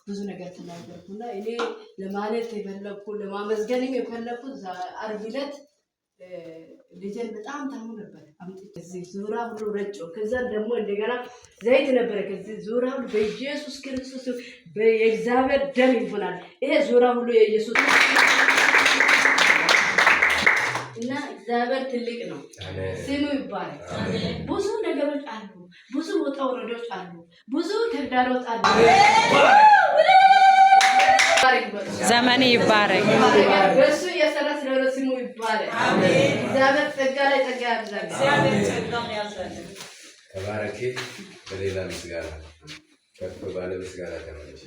ብዙ ነገር ተናገርኩና እኔ ለማለት የፈለኩ ለማመስገንም የፈለኩት ዓርብ ዕለት ልጄን በጣም ታሞ ነበር። አምጥቼ እዚህ ዙራ ሁሉ ረጨው። ከዛ ደግሞ እንደገና ዘይት ነበር ከዚህ ዙራ ሁሉ በኢየሱስ ክርስቶስ በእግዚአብሔር ደም ይሆናል። ይሄ ዙራ ሁሉ የኢየሱስ እና እግዚአብሔር ትልቅ ነው። ስሙ ይባረክ። ብዙ ነገሮች አሉ፣ ብዙ ወጣ ወረዶች አሉ፣ ብዙ ተግዳሮት አሉ። ዘመን ይባረክ። በሱ የሰራ ስለሆነ ስሙ ይባረክ። እግዚአብሔር ጸጋ ላይ ጸጋ ያብዛል። ተባረኪ። በሌላ ምስጋና ከፍ ባለ ምስጋና ተመለሽ።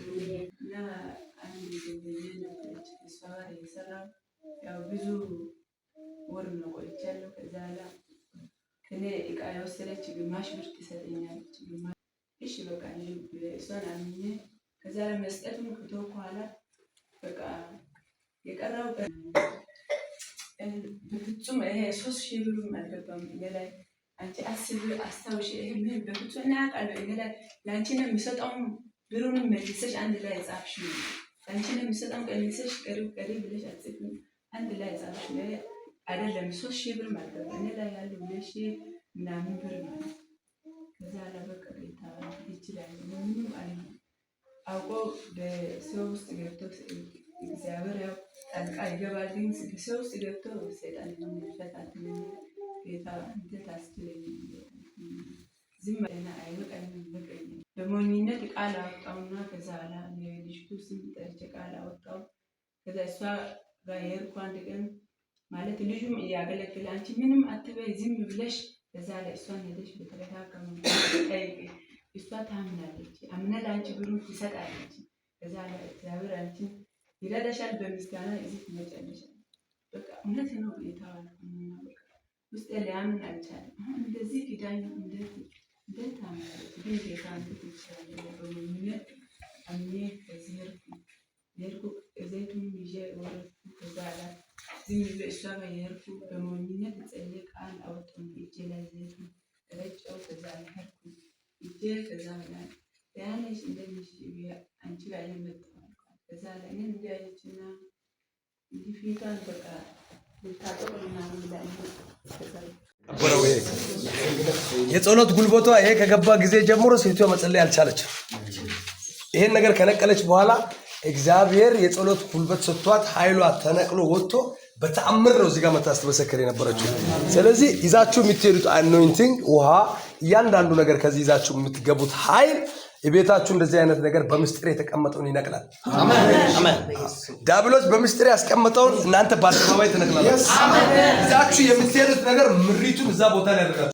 ያው ብዙ ወር ነው ቆይቻለሁ። ከዛ ላይ ከኔ እቃ የወሰደች ግማሽ ብር ትሰጠኛለች። እሺ በቃ እሷን አምኜ ከዛ ላይ መስጠቱን ከተወኩ በኋላ በቃ የቀረው በፍጹም ይሄ 3000 ብር አልገባም። ላይ አንቺ አስብ አስታውሽ ይሄ ምን በፍጹም እና ያውቃለሁ እኔ ላይ ላንቺ ነው የሚሰጠው ብሩን መልሰሽ አንድ ላይ ጻፍሽ ነው ላንቺ ነው የሚሰጠው ቀንሰሽ ቀሪ ብለሽ አጽፍኝ አንድ ላይ ጻፍሽ ነው አይደለም 3000 ብር አልገባም። እኔ ላይ ያለው 2000 ምናምን ብር ነው። ከዛ ላይ በቃ ይችላል ምንም አይደለም አውቆ በሰው ውስጥ ገብቶ እግዚአብሔር ያው ጣልቃ ይገባል። ግን ሰው ውስጥ ገብቶ ሰይጣን የሚፈታት ጌታ እንትን ታስችለኝ ዝም ብለና አይወጣኝም። በቀኝ በሞኝነት ቃል አወጣውና ከዛ ኋላ የልጅቱ ስም ጠርቼ ቃል አወጣው። ከዛ እሷ ጋር የሄድኩ አንድ ቀን ማለት ልጁም እያገለገለ አንቺ ምንም አትበይ ዝም ብለሽ ከዛ ላይ እሷን ሄደሽ በተረጋጋ ጠይቂ እሷ ታምናለች። አምና ለአንቺ ብሩን ትሰጣለች። ከዛ ላይ እግዚአብሔር አንቺን ይረዳሻል። በምስጋና እዚህ ትመጫለሽ። በቃ እውነት ነው የተባልኩና በቃ ውስጥ ሊያምን አልቻለም። እንደዚህ ኪዳኝ እንዴት ታምናለች? ግን ጌታ እንዴት ይችላል? በሞኝነት አምኜ ከዚህ ሄድኩ። ዘይቱን ይዤ ወረድኩ። ከዛ ላይ ዝም ብሎ እሷ ጋር የሄድኩ በሞኝነት ጸልዬ ቃል አወጣሁ። እጄ ላይ ዘይቱን ረጨው። ከዛ ላይ ሄድኩ እጄ ከዛ ላይ ያለሽ እንደዚህ አንቺ ጋር የመጣው ከዛ ላይ እኔ እንዲያየችና እንዲህ ፊቷን በቃ ልታጠቅ ምናምን ላይ የጸሎት ጉልበቷ ይሄ ከገባ ጊዜ ጀምሮ ሴቷ መጸለይ አልቻለችም። ይሄን ነገር ከነቀለች በኋላ እግዚአብሔር የጸሎት ጉልበት ሰጥቷት ኃይሏ ተነቅሎ ወጥቶ በተአምር ነው እዚህ ጋር መታስተበሰከር የነበረችው። ስለዚህ ይዛችሁ የምትሄዱት አኖይንቲንግ ውሃ እያንዳንዱ ነገር ከዚህ ይዛችሁ የምትገቡት ኃይል የቤታችሁ እንደዚህ አይነት ነገር በምስጢር የተቀመጠውን ይነቅላል። አሜን። ዲያብሎስ በምስጢር ያስቀመጠውን እናንተ በአደባባይ ትነቅላላችሁ። ይዛችሁ የምትሄዱት ነገር ምሪቱን እዛ ቦታ ላይ ያደርጋችሁ።